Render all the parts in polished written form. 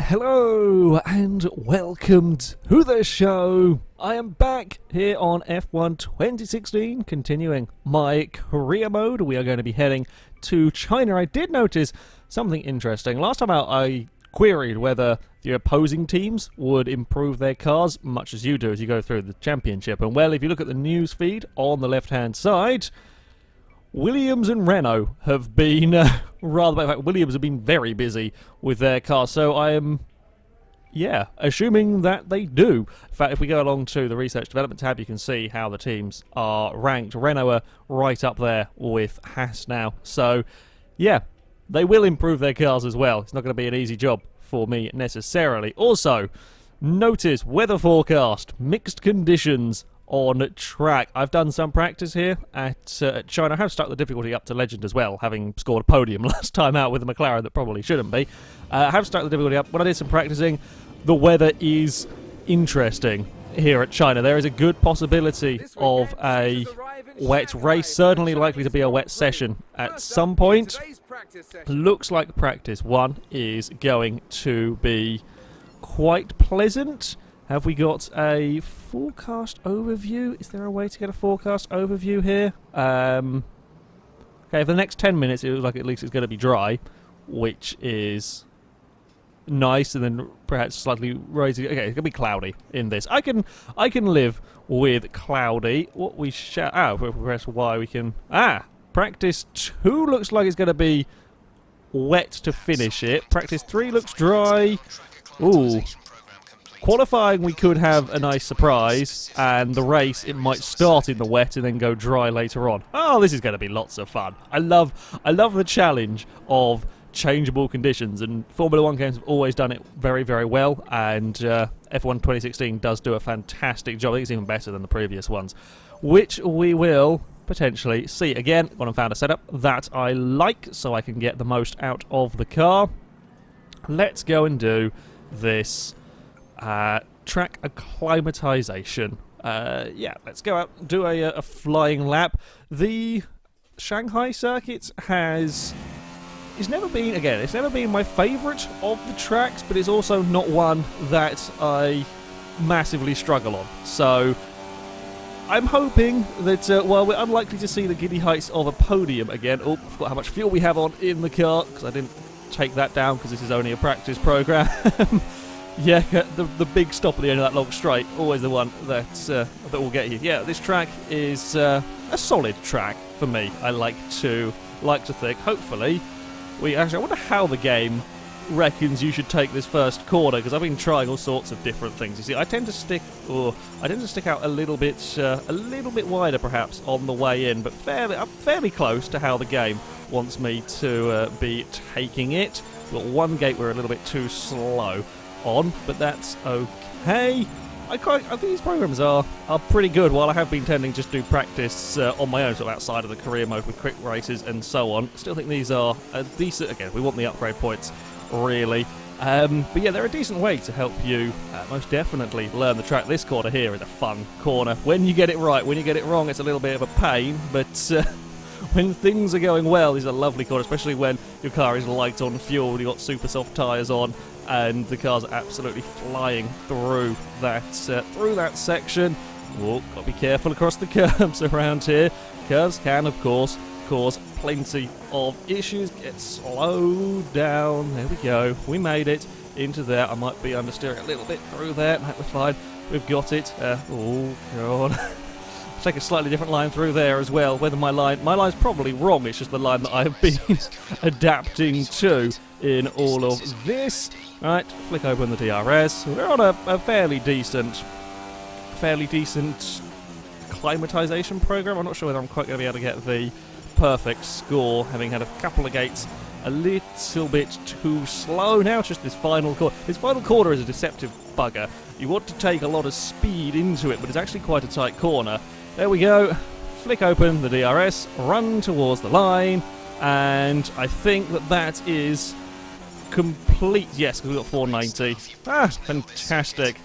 Hello and welcome to the show. I am back here on F1 2016, continuing my career mode. We are going to be heading to China. I did notice something interesting. Last time out I queried whether the opposing teams would improve their cars much as you do as you go through the championship. And well, if you look at the news feed on the left hand side, Williams and Renault have been, Williams have been very busy with their cars, so I am, assuming that they do. In fact, if we go along to the Research Development tab, you can see how the teams are ranked. Renault are right up there with Haas now, so, yeah, they will improve their cars as well. It's not going to be an easy job for me necessarily. Also, notice weather forecast, mixed conditions on track. I've done some practice here at China. I have stuck the difficulty up to Legend as well, having scored a podium last time out with a McLaren that probably shouldn't be. I have stuck the difficulty up. When I did some practicing, the weather is interesting here at China. There is a good possibility of a wet race, certainly likely to be a wet session at some point. Looks like practice one is going to be quite pleasant. Have we got a forecast overview? Is there a way to get a forecast overview here? Okay, for the next 10 minutes, it looks like at least it's going to be dry, which is nice, and then perhaps slightly rosy. Okay, it's going to be cloudy in this. I can live with cloudy. What we shall... if we press Y, we can... Practice 2 looks like it's going to be wet to finish it. Practice 3 looks dry. Ooh. Qualifying, we could have a nice surprise, and the race, it might start in the wet and then go dry later on. Oh, this is going to be lots of fun. I love the challenge of changeable conditions, and Formula 1 games have always done it very, very well, and F1 2016 does do a fantastic job. I think it's even better than the previous ones, which we will potentially see. Again, when I found a setup that I like, so I can get the most out of the car. Let's go and do this track acclimatization. Let's go out and do a flying lap. The Shanghai circuit it's never been my favourite of the tracks, but it's also not one that I massively struggle on. So I'm hoping that while we're unlikely to see the giddy heights of a podium again, I forgot how much fuel we have on in the car because I didn't take that down because this is only a practice program. Yeah, the big stop at the end of that long straight, always the one that will get you. Yeah, this track is a solid track for me. I like to think. Hopefully, I wonder how the game reckons you should take this first corner, because I've been trying all sorts of different things. You see, I tend to stick out a little bit wider perhaps on the way in, but I'm fairly close to how the game wants me to be taking it. We've got one gate we're a little bit too slow on, but that's okay. I think these programs are pretty good. While I have been tending just to do practice on my own, sort of outside of the career mode with quick races and so on, still think these are a decent. Again, we want the upgrade points, really. But yeah, they're a decent way to help you most definitely learn the track. This corner here is a fun corner. When you get it right, when you get it wrong, it's a little bit of a pain, but when things are going well, this is a lovely corner, especially when your car is light on fuel, you've got super soft tyres on, and the car's absolutely flying through that section. Oh, got to be careful across the curbs around here. Curves can, of course, cause plenty of issues. Get slowed down. There we go. We made it into there. I might be understeering a little bit through there. No, we're fine. We've got it. Oh, God. Take a slightly different line through there as well. Whether my line's probably wrong. It's just the line that I have been adapting to in all of this. Right, flick open the DRS. We're on a fairly decent acclimatization program. I'm not sure whether I'm quite going to be able to get the perfect score, having had a couple of gates a little bit too slow. Now it's just this final corner. This final corner is a deceptive bugger. You want to take a lot of speed into it, but it's actually quite a tight corner. There we go. Flick open the DRS, run towards the line, and I think that is complete. Yes, because we've got 490. Fantastic.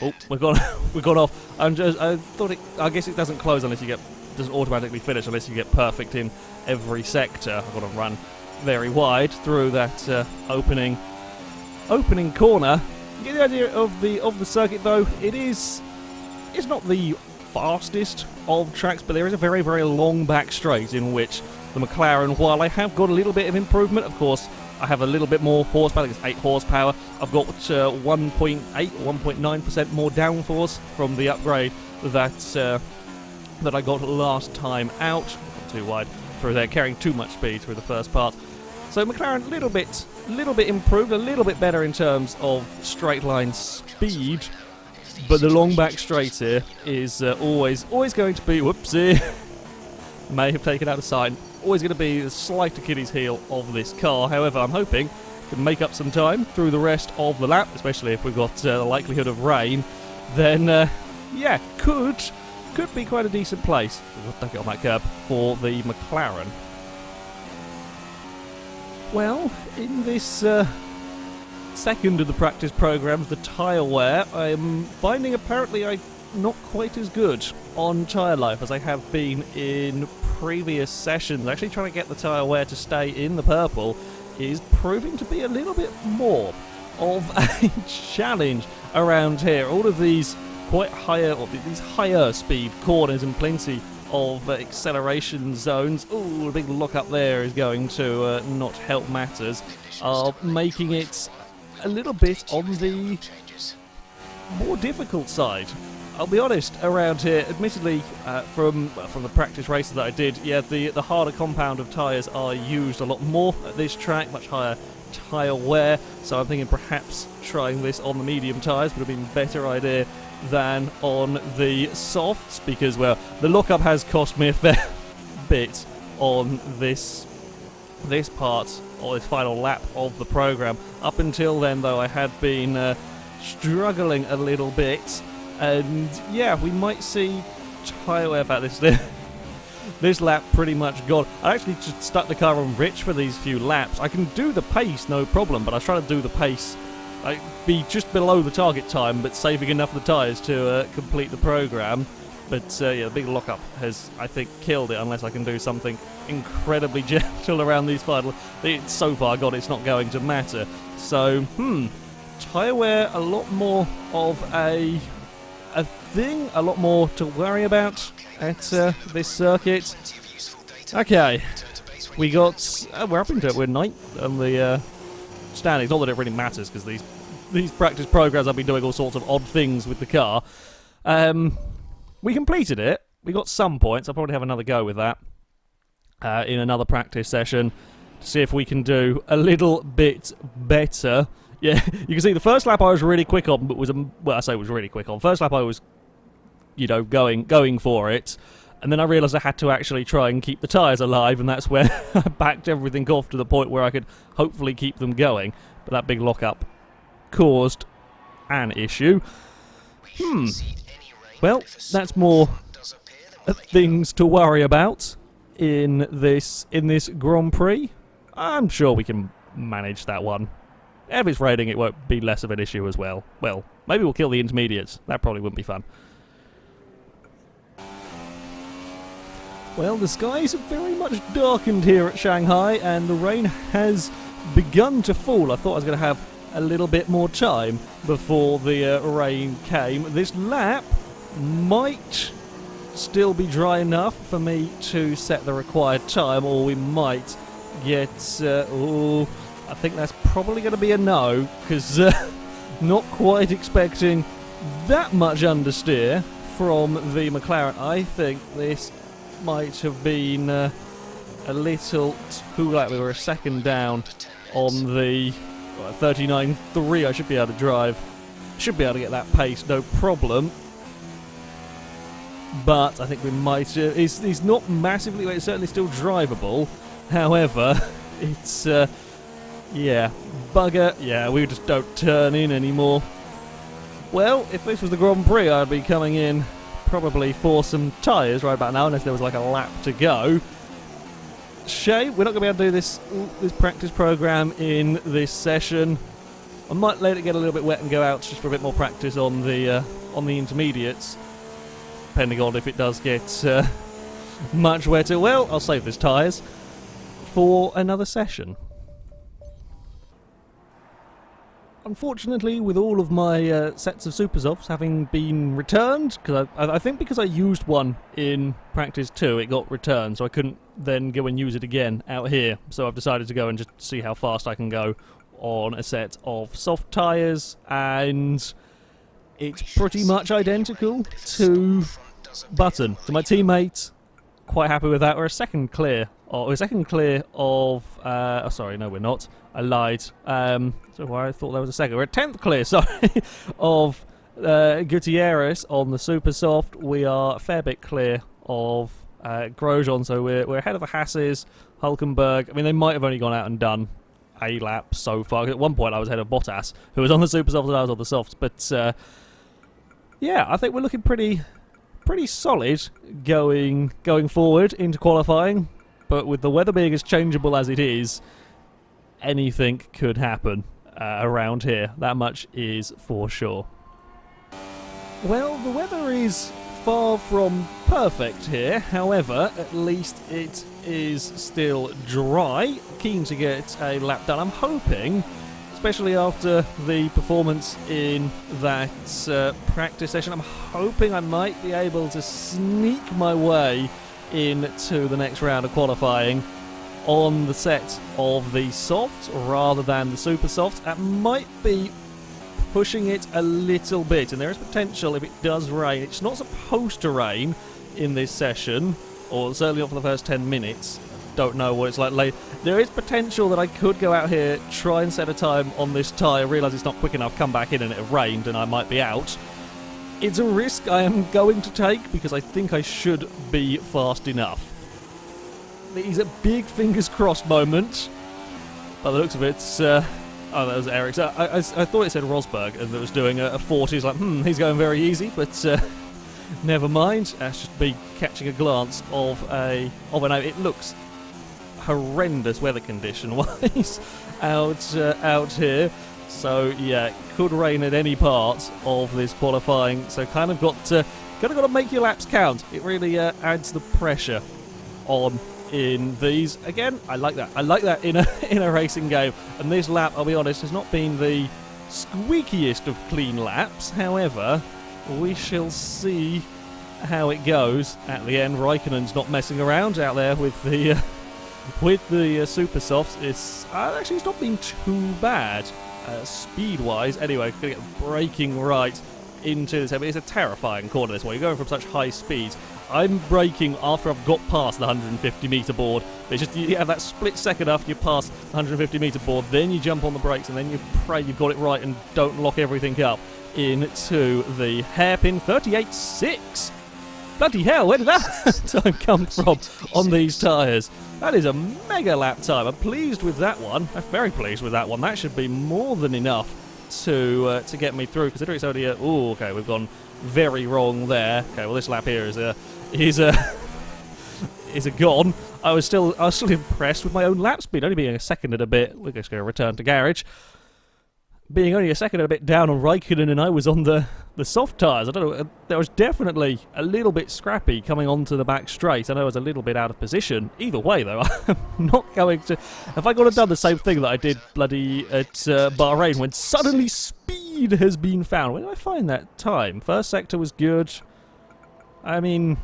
Oh, we've gone off. I guess it doesn't close unless you doesn't automatically finish unless you get perfect in every sector. I've got to run very wide through that opening corner. You get the idea of the circuit, though. It's not the fastest of tracks, but there is a very, very long back straight in which the McLaren, while I have got a little bit of improvement, of course, I have a little bit more horsepower. I think it's 8 horsepower. I've got 1.8 or 1.9% more downforce from the upgrade that I got last time out. Not too wide through there, carrying too much speed through the first part. So McLaren, little bit improved, a little bit better in terms of straight line speed, but the long back straight here is always going to be, whoopsie, may have taken out a sign, always going to be the slight Achilles heel of this car. However, I'm hoping to make up some time through the rest of the lap, especially if we've got the likelihood of rain, then yeah, could be quite a decent place. Don't get on that curb for the McLaren. Well, in this second of the practice programs, the tyre wear, I'm finding apparently I'm not quite as good on tyre life as I have been in previous sessions. Actually trying to get the tyre wear to stay in the purple is proving to be a little bit more of a challenge around here. All of these quite higher, or these higher speed corners and plenty of acceleration zones. Ooh, a big lock up there is going to not help matters, are making it a little bit on the more difficult side. I'll be honest, around here, admittedly, from the practice races that I did, yeah, the harder compound of tyres are used a lot more at this track, much higher tyre wear, so I'm thinking perhaps trying this on the medium tyres would have been a better idea than on the softs, because, well, the lockup has cost me a fair bit on this part, or this final lap of the program. Up until then, though, I had been struggling a little bit, and yeah, we might see tyre wear about this lap pretty much gone. I actually just stuck the car on rich for these few laps. I can do the pace, no problem, but I was trying to do the pace, be just below the target time, but saving enough of the tyres to complete the program. But yeah, the big lockup has, I think, killed it, unless I can do something incredibly gentle around these final. So far, God, it's not going to matter. So, tyre wear, a lot more of a thing, a lot more to worry about at this circuit. Okay, we got, we're up into it, we're 9th on the standings. Not that it really matters, because these practice programs, I've been doing all sorts of odd things with the car. We completed it. We got some points. I'll probably have another go with that in another practice session to see if we can do a little bit better. Yeah, you can see the first lap I was really quick on, but well, I say was really quick on. First lap I was, you know, going for it, and then I realised I had to actually try and keep the tyres alive, and that's where I backed everything off to the point where I could hopefully keep them going. But that big lockup caused an issue. Well, that's more things to worry about in this Grand Prix. I'm sure we can manage that one. If it's raining, it won't be less of an issue as well. Well, maybe we'll kill the intermediates. That probably wouldn't be fun. Well, the skies have very much darkened here at Shanghai, and the rain has begun to fall. I thought I was going to have a little bit more time before the rain came. This lap might still be dry enough for me to set the required time, or we might get... I think that's probably going to be a no, because not quite expecting that much understeer from the McLaren. I think this might have been a little too late. We were a second down on the 39.3. I should be able to drive. Should be able to get that pace, no problem. But I think we might... He's not massively... It's certainly still drivable. However, it's... yeah, bugger. Yeah, we just don't turn in anymore. Well, if this was the Grand Prix, I'd be coming in probably for some tyres right about now, unless there was like a lap to go. Shame, we're not going to be able to do this practice program in this session. I might let it get a little bit wet and go out just for a bit more practice on the intermediates, depending on if it does get much wetter. Well, I'll save these tyres for another session. Unfortunately, with all of my sets of super softs having been returned, because I think because I used one in practice 2, it got returned, so I couldn't then go and use it again out here. So I've decided to go and just see how fast I can go on a set of soft tyres, and it's pretty much identical to Button. So my teammate, quite happy with that. We're a second clear. Or a second clear of... oh, sorry, no, we're not. I lied. So I thought there was a second. We're a 10th clear, sorry, of Gutierrez on the super soft. We are a fair bit clear of Grosjean, so we're ahead of the Hasses, Hulkenberg. I mean, they might have only gone out and done a lap so far. At one point, I was ahead of Bottas, who was on the super soft and I was on the softs. But yeah, I think we're looking pretty solid going forward into qualifying. But with the weather being as changeable as it is, anything could happen around here. That much is for sure. Well, the weather is far from perfect here. However, at least it is still dry. Keen to get a lap done. I'm hoping, especially after the performance in that practice session, I'm hoping I might be able to sneak my way into the next round of qualifying on the set of the softs rather than the super softs. That might be pushing it a little bit, and there is potential if it does rain. It's not supposed to rain in this session, or certainly not for the first 10 minutes. Don't know what it's like later. There is potential that I could go out here, try and set a time on this tyre, realise it's not quick enough, come back in and it have rained and I might be out. It's a risk I am going to take because I think I should be fast enough. It is a big fingers crossed moment. By the looks of it, oh, that was Eric's. I thought it said Rosberg and it was doing a 40. It's like, he's going very easy, but never mind. That's just me catching a glance of an O. It looks horrendous weather condition wise out here. So yeah, it could rain at any part of this qualifying. So kind of got to make your laps count. It really adds the pressure on in these. Again, I like that. I like that in a racing game. And this lap, I'll be honest, has not been the squeakiest of clean laps. However, we shall see how it goes at the end. Raikkonen's not messing around out there with the super softs. It's not been too bad. Speed-wise, anyway, going to get braking right into this. I mean, it's a terrifying corner this one. You're going from such high speeds. I'm braking after I've got past the 150-metre board. It's just you have that split second after you pass the 150-metre board, then you jump on the brakes, and then you pray you've got it right and don't lock everything up into the hairpin 38.6. Bloody hell, where did that time come from on these tyres? That is a mega lap time. I'm pleased with that one. I'm very pleased with that one. That should be more than enough to get me through, considering it's only okay, we've gone very wrong there. Okay, well this lap here is a gone. I was still impressed with my own lap speed, only being a second and a bit. We're just going to return to garage. Being only a second and a bit down on Raikkonen, and I was on the soft tyres. I don't know, there was definitely a little bit scrappy coming onto the back straight. I know I was a little bit out of position. Either way, though, I'm not going to... If I could have done the same thing that I did bloody at Bahrain, when suddenly speed has been found. Where did I find that time? First sector was good. I mean,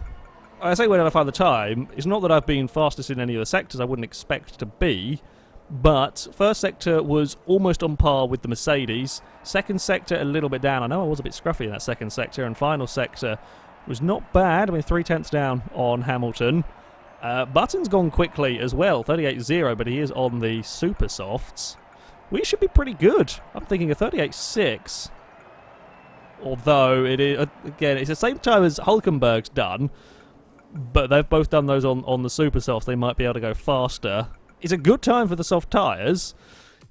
I say where did I find the time? It's not that I've been fastest in any of the sectors I wouldn't expect to be. But first sector was almost on par with the Mercedes. Second sector a little bit down. I know I was a bit scruffy in that second sector. And final sector was not bad. I mean, 3/10 down on Hamilton. Button's gone quickly as well. 38.0, but he is on the super softs. We should be pretty good. I'm thinking a 38.6. Although, it is, again, it's the same time as Hulkenberg's done. But they've both done those on the super softs. They might be able to go faster. It's a good time for the soft tyres.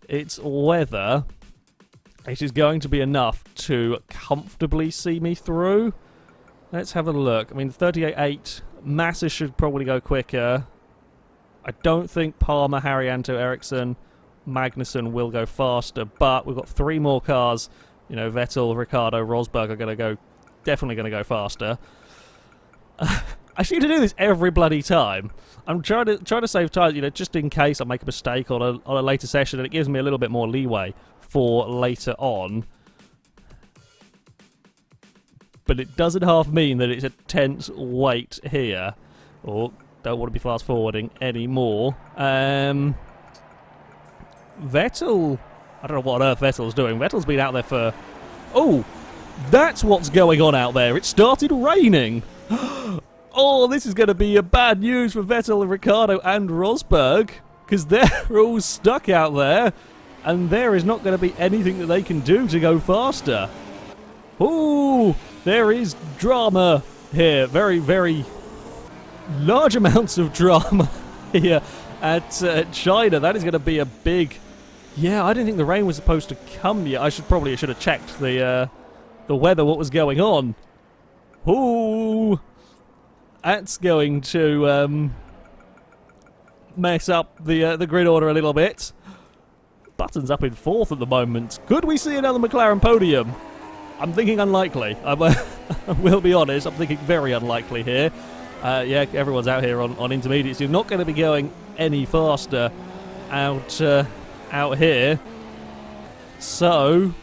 It's whether it is going to be enough to comfortably see me through. Let's have a look. I mean, 38.8. Massa should probably go quicker. I don't think Palmer, Haryanto, Ericsson, Magnussen will go faster, but we've got 3 more cars. You know, Vettel, Ricciardo, Rosberg are going to go, definitely going to go faster. I seem to do this every bloody time. I'm trying to save time, you know, just in case I make a mistake on a later session, and it gives me a little bit more leeway for later on. But it doesn't half mean that it's a tense wait here. Oh, don't want to be fast forwarding anymore. Vettel, I don't know what on earth Vettel's doing. Vettel's been out there for... Oh, that's what's going on out there. It started raining. Oh, this is going to be a bad news for Vettel, Ricciardo and Rosberg, because they're all stuck out there, and there is not going to be anything that they can do to go faster. Ooh, there is drama here. Very, very large amounts of drama here at China. That is going to be a big... Yeah, I didn't think the rain was supposed to come yet. I should have checked the weather, what was going on. Ooh, that's going to mess up the grid order a little bit. Button's up in 4th at the moment. Could we see another McLaren podium? I'm thinking unlikely. I will be honest, I'm thinking very unlikely here. Yeah, everyone's out here on intermediates. You're not going to be going any faster out here. So,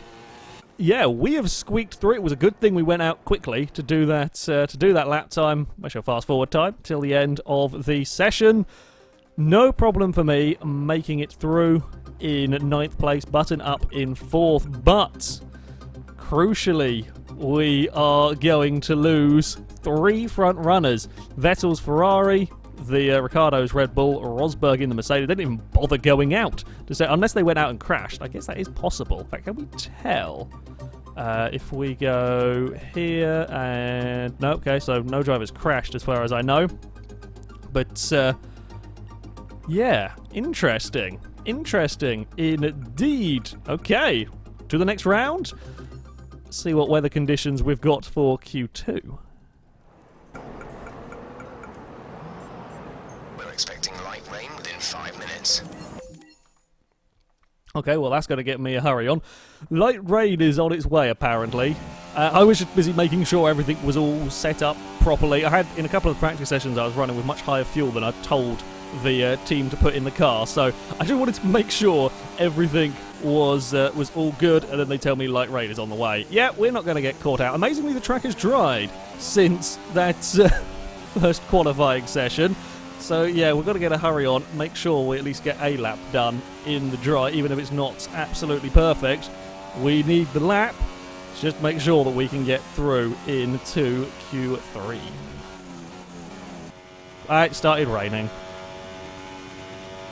yeah, we have squeaked through. It was a good thing we went out quickly to do that lap time. I shall fast forward time till the end of the session. No problem for me making it through in 9th place. Button up in 4th, but crucially, we are going to lose 3 front runners. Vettel's Ferrari, the Ricciardo's Red Bull, Rosberg in the Mercedes. They didn't even bother going out to say, unless they went out and crashed. I guess that is possible. In fact, can we tell if we go here and no? Okay, so no drivers crashed as far as I know. But yeah, interesting indeed. Okay, to the next round. See what weather conditions we've got for Q2. We're expecting light rain within 5 minutes. Okay, well that's going to get me a hurry on. Light rain is on its way, apparently. I was just busy making sure everything was all set up properly. I had, in a couple of practice sessions, I was running with much higher fuel than I told the team to put in the car, so I just wanted to make sure everything was all good, and then they tell me light rain is on the way. Yeah, we're not going to get caught out. Amazingly, the track has dried since that first qualifying session. So yeah, we've got to get a hurry on, make sure we at least get a lap done in the dry, even if it's not absolutely perfect. We need the lap, just make sure that we can get through into Q3. It started raining.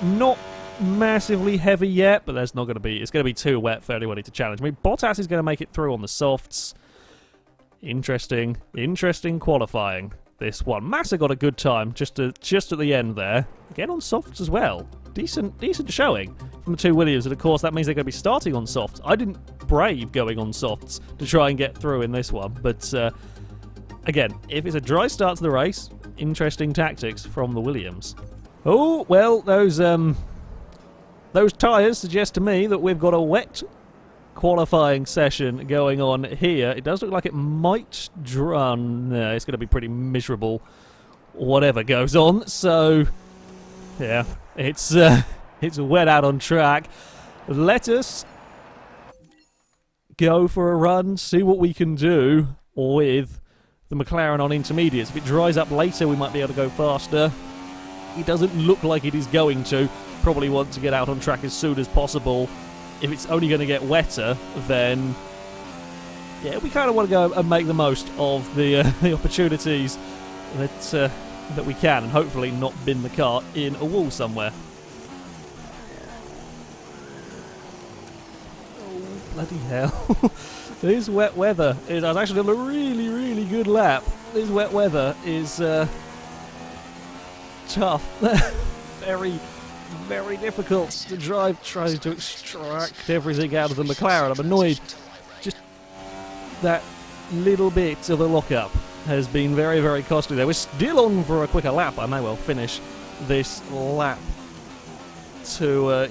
Not massively heavy yet, but it's going to be too wet for anybody to challenge me. Bottas is going to make it through on the softs. Interesting qualifying, this one. Massa got a good time just at the end there. Again on softs as well. Decent showing from the 2 Williams, and of course that means they're going to be starting on softs. I didn't brave going on softs to try and get through in this one, but again, if it's a dry start to the race, interesting tactics from the Williams. Oh, well, those tyres suggest to me that we've got a wet qualifying session going on here. It does look like it might run. No, it's going to be pretty miserable, whatever goes on. So, yeah, it's wet out on track. Let us go for a run, see what we can do with the McLaren on intermediates. If it dries up later, we might be able to go faster. It doesn't look like it is going to. Probably want to get out on track as soon as possible. If it's only going to get wetter, then yeah, we kind of want to go and make the most of the opportunities that we can, and hopefully not bin the car in a wall somewhere. Oh, bloody hell. This wet weather is... I was actually on a really, really good lap. This wet weather is tough. Very, very difficult to drive, trying to extract everything out of the McLaren. I'm annoyed. Just that little bit of a lockup has been very, very costly there. We're still on for a quicker lap. I may well finish this lap to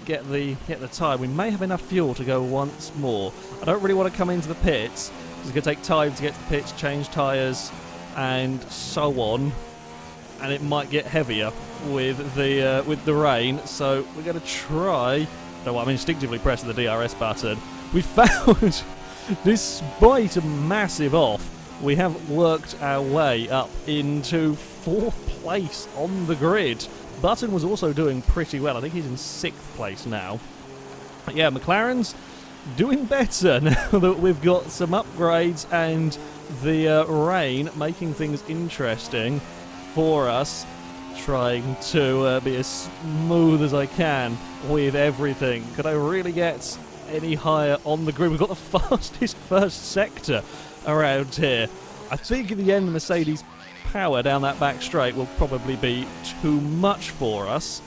get the time. We may have enough fuel to go once more. I don't really want to come into the pits. It's going to take time to get to the pits, change tyres, and so on. And it might get heavier with the rain, so we're going to try. No, I'm instinctively pressing the DRS button. We found, despite a massive off, we have worked our way up into 4th place on the grid. Button was also doing pretty well. I think he's in 6th place now. But yeah, McLaren's doing better now that we've got some upgrades and the rain making things interesting for us. Trying to be as smooth as I can with everything. Could I really get any higher on the grid? We've got the fastest first sector around here. I think in the end the Mercedes power down that back straight will probably be too much for us,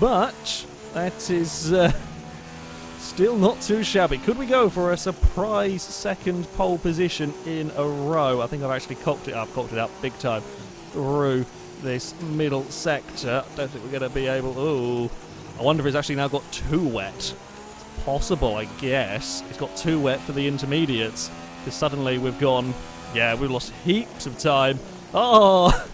but that is still not too shabby. Could we go for a surprise second pole position in a row? I think I've actually cocked it up. I've cocked it up big time through this middle sector. Don't think we're going to be able... Ooh, I wonder if it's actually now got too wet. It's possible, I guess. It's got too wet for the intermediates, because suddenly we've gone... Yeah, we've lost heaps of time. Oh,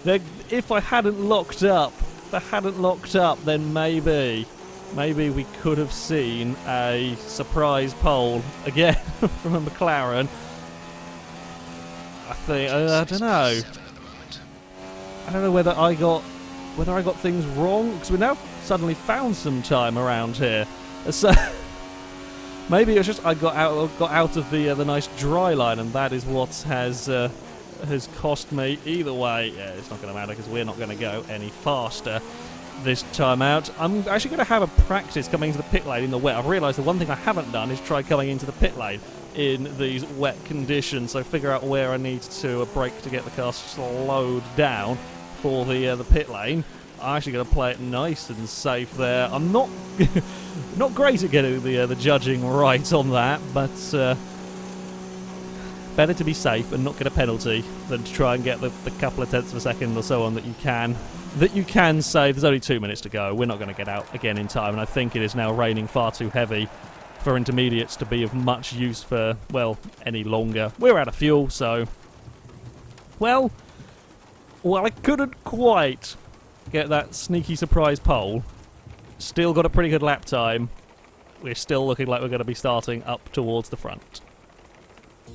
if I hadn't locked up, then maybe we could have seen a surprise pole again from a McLaren. I think I don't know. I don't know whether I got things wrong, because we now suddenly found some time around here. So maybe it was just I got out of the nice dry line, and that is what has cost me. Either way, yeah, it's not going to matter because we're not going to go any faster this time out. I'm actually going to have a practice coming into the pit lane in the wet. I've realised the one thing I haven't done is try coming into the pit lane in these wet conditions, so figure out where I need to brake to get the car slowed down for the pit lane. I'm actually going to play it nice and safe there. I'm not not great at getting the judging right on that, but better to be safe and not get a penalty than to try and get the couple of tenths of a second or so on that you can save. There's only 2 minutes to go. We're not going to get out again in time, and I think it is now raining far too heavy for intermediates to be of much use for, well, any longer. We're out of fuel, so... Well, I couldn't quite get that sneaky surprise pole. Still got a pretty good lap time. We're still looking like we're going to be starting up towards the front.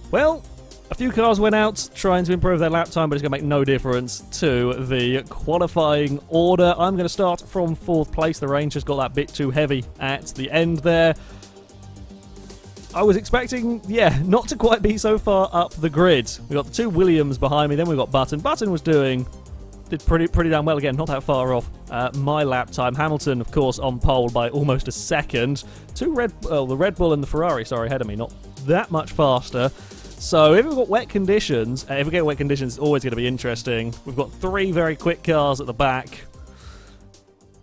Well, a few cars went out trying to improve their lap time, but it's going to make no difference to the qualifying order. I'm going to start from 4th place. The rain just got that bit too heavy at the end there. I was expecting, yeah, not to quite be so far up the grid. We got the 2 Williams behind me, then we got Button. Button did pretty damn well again, not that far off my lap time. Hamilton, of course, on pole by almost a second. The Red Bull and the Ferrari, sorry, ahead of me, not that much faster. So if we've got wet conditions, if we get wet conditions, it's always going to be interesting. We've got 3 very quick cars at the back.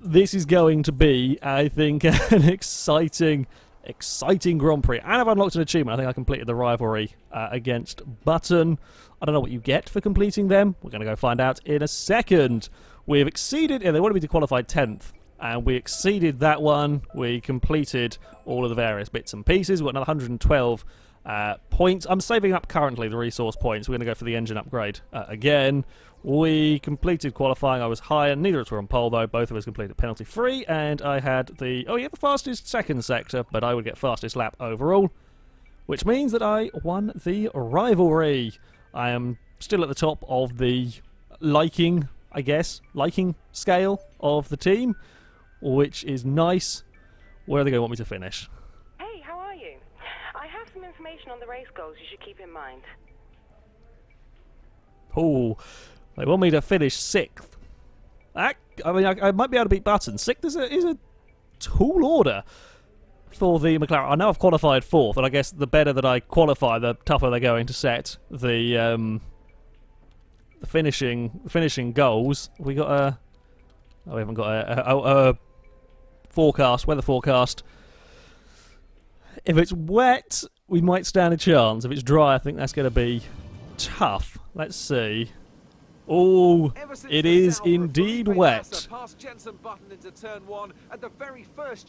This is going to be, I think, an exciting Grand Prix. And I've unlocked an achievement. I think I completed the rivalry against Button. I don't know what you get for completing them. We're going to go find out in a second. We've exceeded... Yeah, they wanted me to qualify 10th. And we exceeded that one. We completed all of the various bits and pieces. We've got another 112 points. I'm saving up currently the resource points. We're going to go for the engine upgrade again. We completed qualifying. I was higher. Neither of us were on pole, though. Both of us completed penalty-free. And I had the... Oh, yeah, the fastest second sector, but I would get fastest lap overall, which means that I won the rivalry. I am still at the top of the liking scale of the team, which is nice. Where are they going to want me to finish? Hey, how are you? I have some information on the race goals you should keep in mind. Oh, they want me to finish 6th. I mean, I might be able to beat Button. 6th is a tall order for the McLaren. I know I've qualified 4th, and I guess the better that I qualify, the tougher they're going to set the finishing goals. We got a... Oh, we haven't got a forecast, weather forecast. If it's wet, we might stand a chance. If it's dry, I think that's going to be tough. Let's see. Oh, it is indeed wet.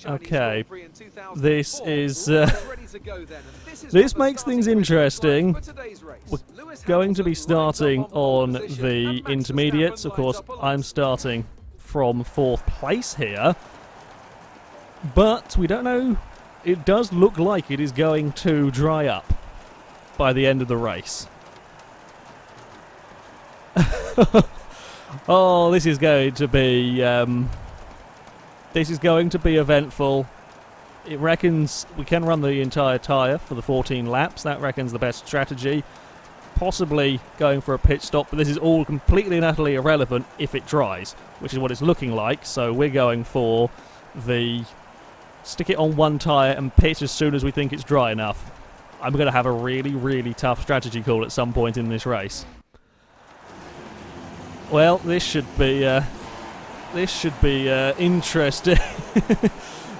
Okay, this is this makes things interesting. going to be starting on the intermediates. Of course, I'm starting from 4th place here. But we don't know. It does look like it is going to dry up by the end of the race. Oh, this is going to be eventful. It reckons we can run the entire tyre for the 14 laps. That reckons the best strategy. Possibly going for a pit stop, but this is all completely and utterly irrelevant if it dries, which is what it's looking like. So we're going for the stick it on one tyre and pit as soon as we think it's dry enough. I'm going to have a really, really tough strategy call at some point in this race. Well, this should be interesting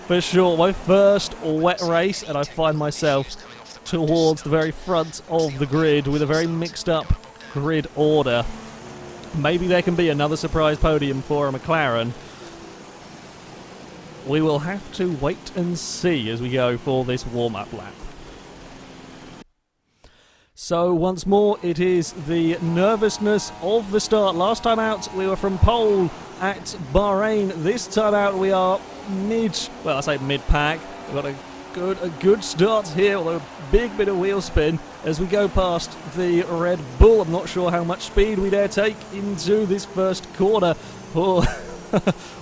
for sure. My first wet race, and I find myself towards the very front of the grid with a very mixed up grid order. Maybe there can be another surprise podium for a McLaren. We will have to wait and see as we go for this warm-up lap. So once more, it is the nervousness of the start. Last time out, we were from pole at Bahrain. This time out, we are mid-pack. We've got a good start here, although a big bit of wheel spin as we go past the Red Bull. I'm not sure how much speed we dare take into this first corner. Oh,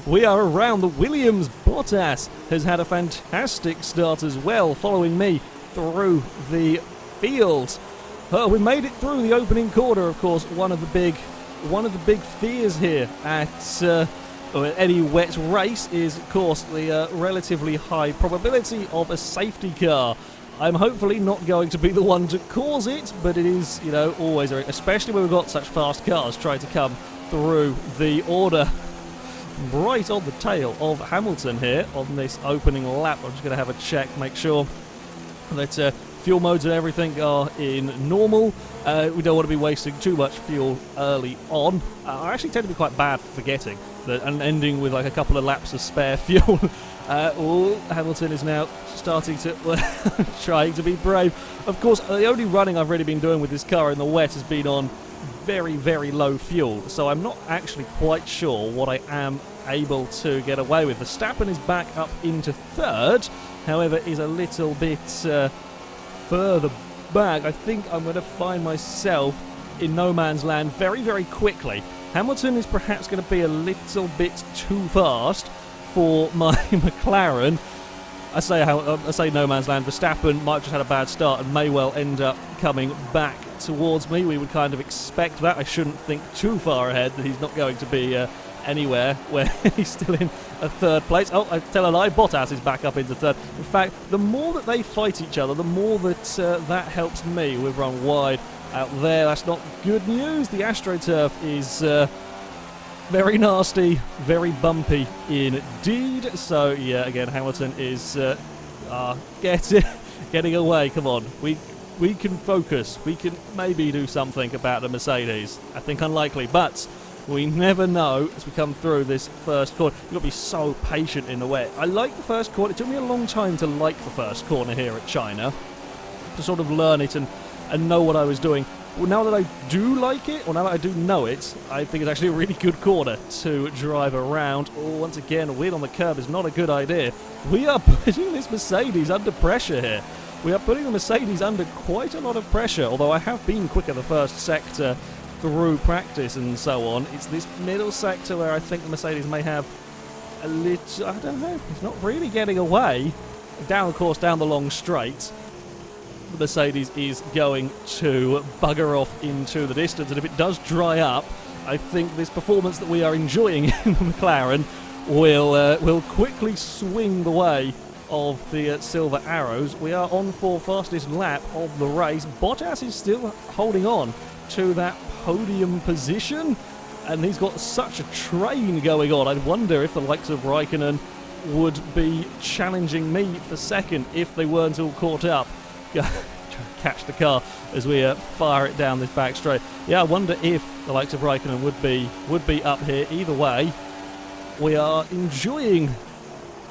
we are around the Williams. Bottas has had a fantastic start as well, following me through the field. We made it through the opening corner, of course. One of the big fears here at any wet race is, of course, the relatively high probability of a safety car. I'm hopefully not going to be the one to cause it, but it is, always, especially when we've got such fast cars trying to come through the order. Right on the tail of Hamilton here on this opening lap. I'm just going to have a check, make sure that fuel modes and everything are in normal. We don't want to be wasting too much fuel early on. I actually tend to be quite bad for forgetting that, and ending with like a couple of laps of spare fuel. Hamilton is now starting to trying to be brave. Of course, the only running I've really been doing with this car in the wet has been on very, very low fuel, so I'm not actually quite sure what I am able to get away with. Verstappen is back up into 3rd, however, is a little bit further back. I think I'm going to find myself in no man's land very, very quickly. Hamilton is perhaps going to be a little bit too fast for my McLaren. I say no man's land. Verstappen might have just had a bad start and may well end up coming back towards me. We would kind of expect that. I shouldn't think too far ahead that he's not going to be anywhere where he's still in a 3rd place. Oh, I tell a lie, Bottas is back up into 3rd. In fact, the more that they fight each other, the more that that helps me. We've run wide out there. That's not good news. The AstroTurf is very nasty, very bumpy indeed. So, yeah, again, Hamilton is getting away. Come on, we can focus. We can maybe do something about the Mercedes. I think unlikely, but we never know as we come through this first corner. You've got to be so patient in the wet. I like the first corner. It took me a long time to like the first corner here at China, to sort of learn it and know what I was doing. Well, now that I do like it, or now that I do know it, I think it's actually a really good corner to drive around. Oh, once again, a wheel on the curb is not a good idea. We are putting this Mercedes under pressure here. We are putting the Mercedes under quite a lot of pressure, although I have been quicker the first sector through practice and so on. It's this middle sector where I think the Mercedes may have a little, I don't know, it's not really getting away. Down, of course, down the long straight, the Mercedes is going to bugger off into the distance, and if it does dry up, I think this performance that we are enjoying in the McLaren will quickly swing the way of the Silver Arrows. We are on for fastest lap of the race. Bottas is still holding on to that podium position, and he's got such a train going on. I wonder if the likes of Raikkonen would be challenging me for second if they weren't all caught up. Try to catch the car as we fire it down this back straight. Yeah, I wonder if the likes of Raikkonen would be up here. Either way, we are enjoying.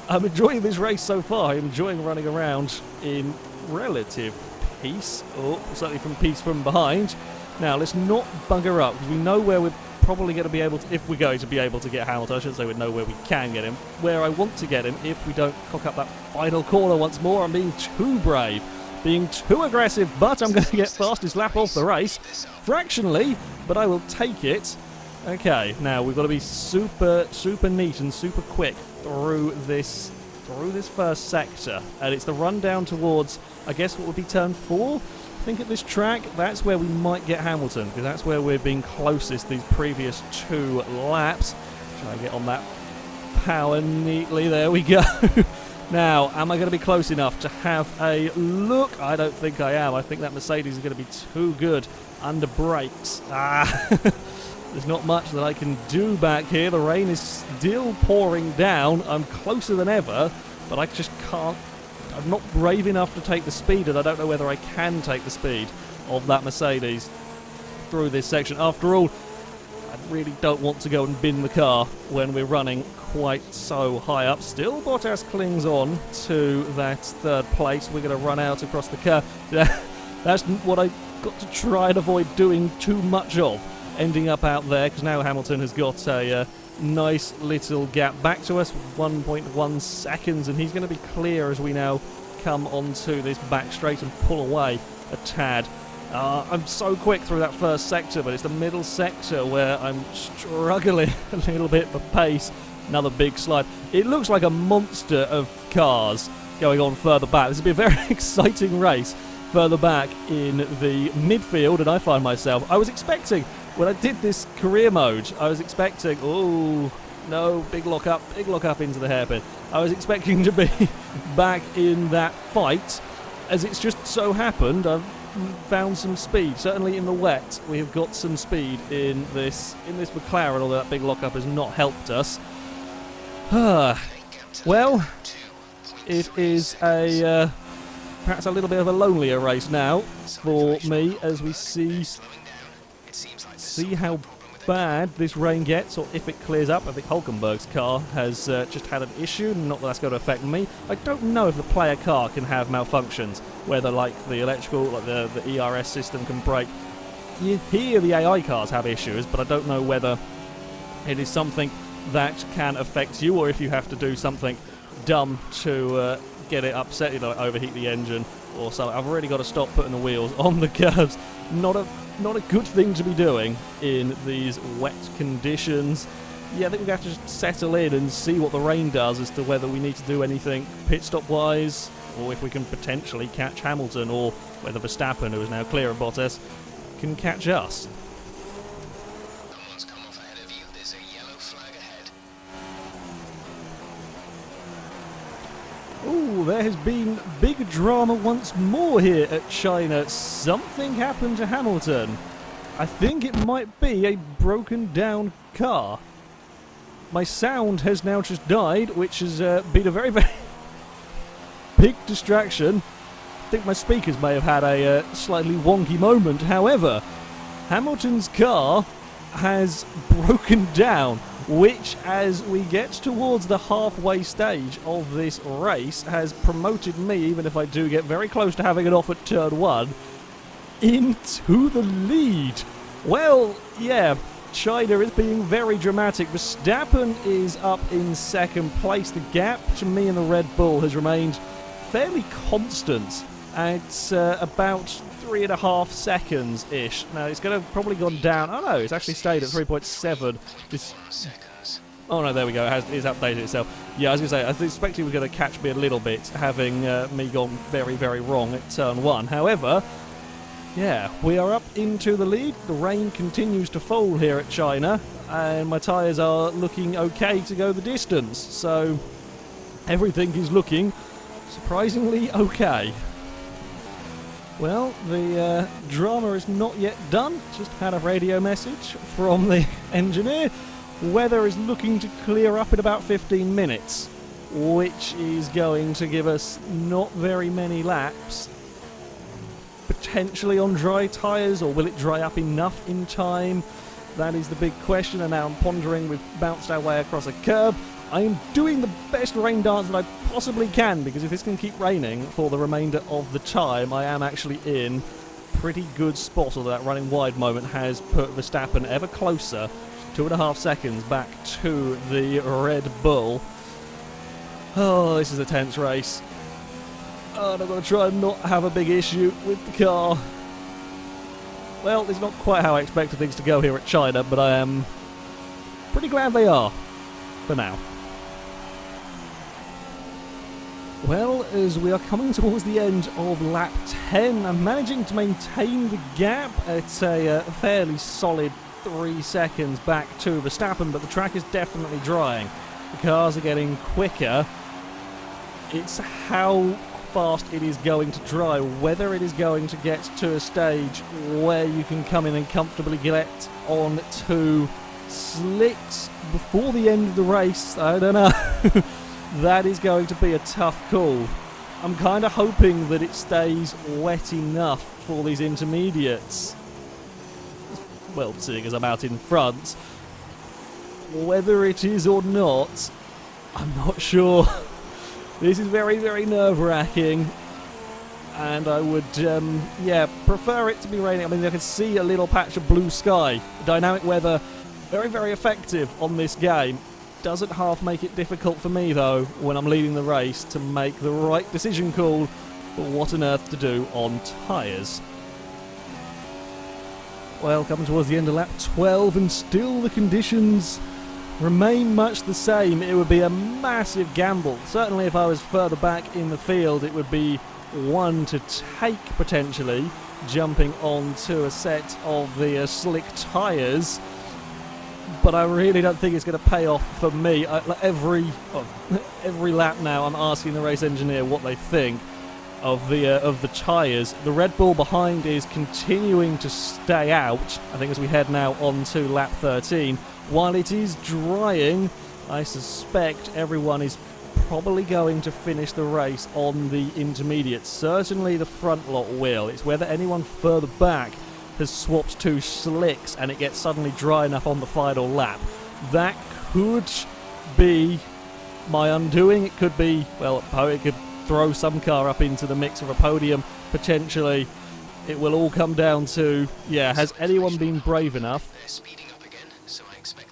I'm enjoying this race so far. I'm enjoying running around in relative peace. Oh, certainly from peace from behind. Now, let's not bugger up, because we know where we're probably going to be able to, if we're going to be able to get Hamilton. I shouldn't say we know where we can get him. Where I want to get him, if we don't cock up that final corner once more. I'm being too brave, being too aggressive, but I'm going to get fastest lap off the race. Fractionally, but I will take it. Okay, now we've got to be super neat and super quick through this first sector. And it's the run down towards, I guess, what would be turn 4? I think at this track, that's where we might get Hamilton, because that's where we're being closest these previous 2 laps. Try and get on that power neatly. There we go. Now, am I going to be close enough to have a look? I don't think I am. I think that Mercedes is going to be too good under brakes. There's not much that I can do back here. The rain is still pouring down. I'm closer than ever, but I just can't. I'm not brave enough to take the speed, and I don't know whether I can take the speed of that Mercedes through this section. After all, I really don't want to go and bin the car when we're running quite so high up. Still, Bottas clings on to that 3rd place. We're going to run out across the curve. That's what I got to try and avoid doing too much of, ending up out there, because now Hamilton has got a nice little gap back to us, 1.1 seconds, and he's going to be clear as we now come onto this back straight and pull away a tad. I'm so quick through that first sector, but it's the middle sector where I'm struggling a little bit for pace. Another big slide. It looks like a monster of cars going on further back. This will be a very exciting race further back in the midfield, and I find myself, I was expecting, when I did this career mode, I was expecting, oh no, big lock up into the hairpin. I was expecting to be back in that fight. As it's just so happened, I've found some speed. Certainly in the wet, we have got some speed in this McLaren, although that big lock up has not helped us. Well, it is a perhaps a little bit of a lonelier race now for me, as we see how bad this rain gets, or if it clears up. I think Hulkenberg's car has just had an issue, not that that's going to affect me. I don't know if the player car can have malfunctions, whether like the electrical, like the ERS system can break. You hear the AI cars have issues, but I don't know whether it is something that can affect you, or if you have to do something dumb to get it upset, you know, overheat the engine or something. I've already got to stop putting the wheels on the curves. Not a good thing to be doing in these wet conditions. Yeah, I think we have to just settle in and see what the rain does as to whether we need to do anything pit stop wise, or if we can potentially catch Hamilton, or whether Verstappen, who is now clear of Bottas, can catch us. Someone's come off ahead of you. There's a yellow flag ahead. Ooh, there has been big drama once more here at China. Something happened to Hamilton. I think it might be a broken down car. My sound has now just died, which has been a very, very big distraction. I think my speakers may have had a slightly wonky moment. However, Hamilton's car has broken down, which, as we get towards the halfway stage of this race, has promoted me, even if I do get very close to having it off at turn 1, into the lead. Well, yeah, China is being very dramatic. Verstappen is up in second place. The gap to me and the Red Bull has remained fairly constant at about 3.5 seconds-ish. Now, it's going to have probably gone down. Oh, no, it's actually stayed at 3.7. Oh, no, there we go. It's updated itself. Yeah, I was going to say, I was expecting it was going to catch me a little bit, having me gone very, very wrong at turn 1. However, yeah, we are up into the lead. The rain continues to fall here at China, and my tyres are looking okay to go the distance. So, everything is looking surprisingly okay. Well, the drama is not yet done. Just had a radio message from the engineer. Weather is looking to clear up in about 15 minutes, which is going to give us not very many laps. Potentially on dry tyres, or will it dry up enough in time? That is the big question, and now I'm pondering. We've bounced our way across a curb. I'm doing the best rain dance that I possibly can, because if this can keep raining for the remainder of the time, I am actually in pretty good spot, although that running wide moment has put Verstappen ever closer, 2.5 seconds back to the Red Bull. Oh, this is a tense race. Oh, and I'm going to try and not have a big issue with the car. Well, it's not quite how I expected things to go here at China, but I am pretty glad they are, for now. Well, as we are coming towards the end of lap 10, I'm managing to maintain the gap at a fairly solid 3 seconds back to Verstappen, but the track is definitely drying. The cars are getting quicker. It's how fast it is going to dry, whether it is going to get to a stage where you can come in and comfortably get on to slicks before the end of the race. I don't know. That is going to be a tough call. I'm kind of hoping that it stays wet enough for these intermediates. Well, seeing as I'm out in front, whether it is or not, I'm not sure. This is very, very nerve-wracking, and I would, prefer it to be raining. I mean, I can see a little patch of blue sky. Dynamic weather, very, very effective on this game. Doesn't half make it difficult for me, though, when I'm leading the race, to make the right decision call for what on earth to do on tyres. Well, coming towards the end of lap 12, and still the conditions remain much the same. It would be a massive gamble. Certainly if I was further back in the field, it would be one to take, potentially, jumping onto a set of the slick tyres. But I really don't think it's going to pay off for me. Every lap now, I'm asking the race engineer what they think of the tyres. The Red Bull behind is continuing to stay out, I think, as we head now on to lap 13. While it is drying, I suspect everyone is probably going to finish the race on the intermediates. Certainly the front lot will. It's whether anyone further back has swapped to slicks and it gets suddenly dry enough on the final lap. That could be my undoing. It could be, well, it could throw some car up into the mix of a podium, potentially. It will all come down to, has anyone been brave enough?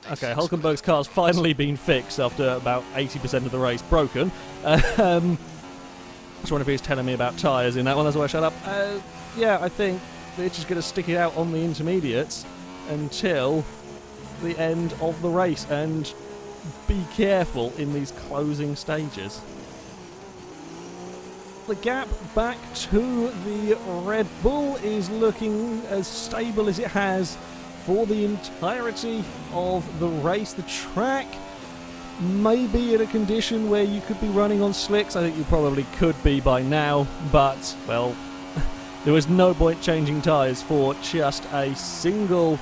Okay, Hulkenberg's car's finally been fixed after about 80% of the race broken. I was wondering if he was telling me about tyres in that one, that's why I shut up. I think they're just going to stick it out on the intermediates until the end of the race, and be careful in these closing stages. The gap back to the Red Bull is looking as stable as it has for the entirety of the race. The track may be in a condition where you could be running on slicks. I think you probably could be by now, but, well, there was no point changing tyres for just a single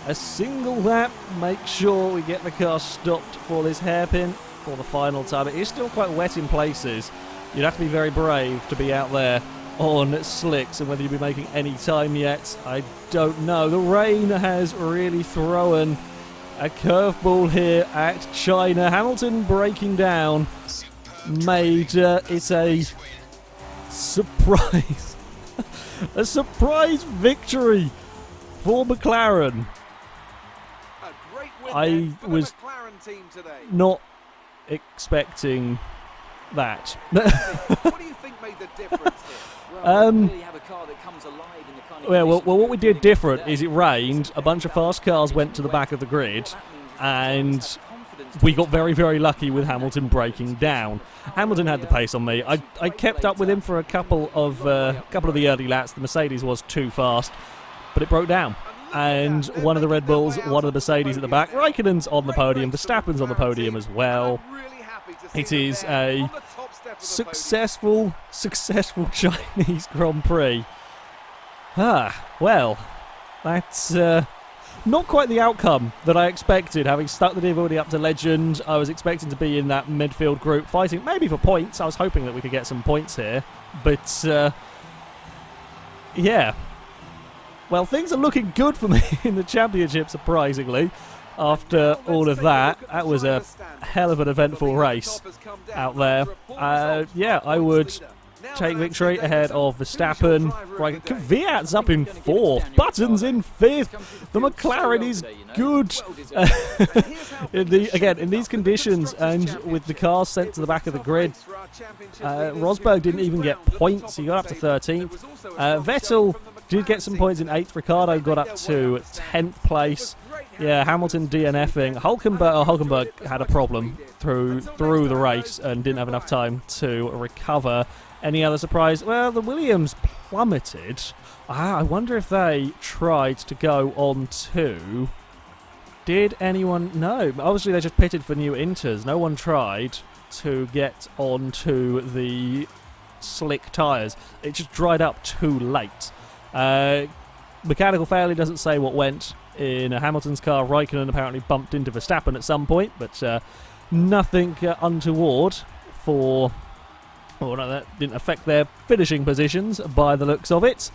lap. Make sure we get the car stopped for this hairpin for the final time. It is still quite wet in places. You'd have to be very brave to be out there on slicks, and whether you'll be making any time yet, I don't know. The rain has really thrown a curveball here at China. Hamilton breaking down made it a surprise. A surprise victory for McLaren. I was not expecting that. What do you think made the difference here? Well, what we did different is it rained, a bunch of fast cars went to the back of the grid, and we got very, very lucky with Hamilton breaking down. Hamilton had the pace on me. I kept up with him for a couple of the early laps. The Mercedes was too fast, but it broke down. And one of the Red Bulls, one of the Mercedes at the back. Raikkonen's on the podium. Verstappen's on the podium as well. It is a successful Chinese Grand Prix. Well, that's not quite the outcome that I expected. Having stuck the difficulty up to Legend, I was expecting to be in that midfield group fighting, maybe for points. I was hoping that we could get some points here. But, well, things are looking good for me in the championship, surprisingly. After all of that, that was a hell of an eventful race out there. I would take victory ahead of Verstappen. Right, Kvyat's up in 4th. Button's in 5th. The McLaren is good. In these conditions and with the cars sent to the back of the grid, Rosberg didn't even get points. He got up to 13th. Vettel did get some points in 8th. Ricciardo got up to 10th place. Yeah, Hamilton DNFing. Hulkenberg had a problem through the race and didn't have enough time to recover. Any other surprise? Well, the Williams plummeted. I wonder if they tried to go on to... Did anyone... No, obviously they just pitted for new inters. No one tried to get onto the slick tyres. It just dried up too late. Mechanical failure doesn't say what went in Hamilton's car. Raikkonen apparently bumped into Verstappen at some point, but nothing untoward for... Oh, no, that didn't affect their finishing positions by the looks of it.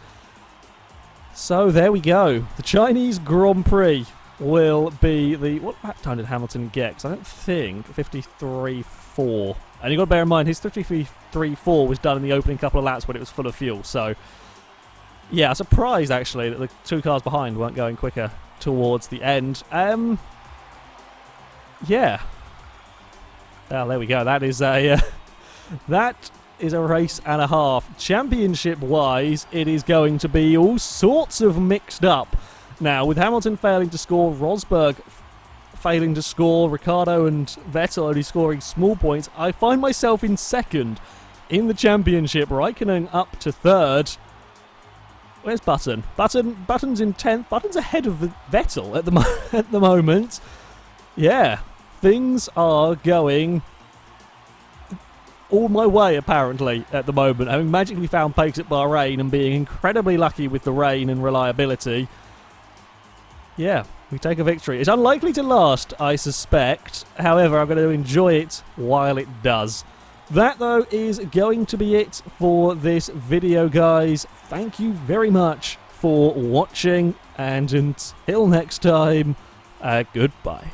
So there we go. The Chinese Grand Prix will be the... What lap time did Hamilton get? Because I don't think 53.4. And you've got to bear in mind, his 53.4 was done in the opening couple of laps when it was full of fuel. So, yeah, surprised actually that the two cars behind weren't going quicker towards the end. Yeah. Well, there we go. That is a... That is a race and a half. Championship-wise, it is going to be all sorts of mixed up. Now, with Hamilton failing to score, Rosberg failing to score, Ricciardo and Vettel only scoring small points, I find myself in 2nd in the championship. Raikkonen up to 3rd. Where's Button? Button's in 10th. Button's ahead of Vettel at the moment. Yeah, things are going... all my way, apparently, at the moment. Having magically found pace at Bahrain and being incredibly lucky with the rain and reliability. Yeah, we take a victory. It's unlikely to last, I suspect. However, I'm going to enjoy it while it does. That, though, is going to be it for this video, guys. Thank you very much for watching. And until next time, goodbye.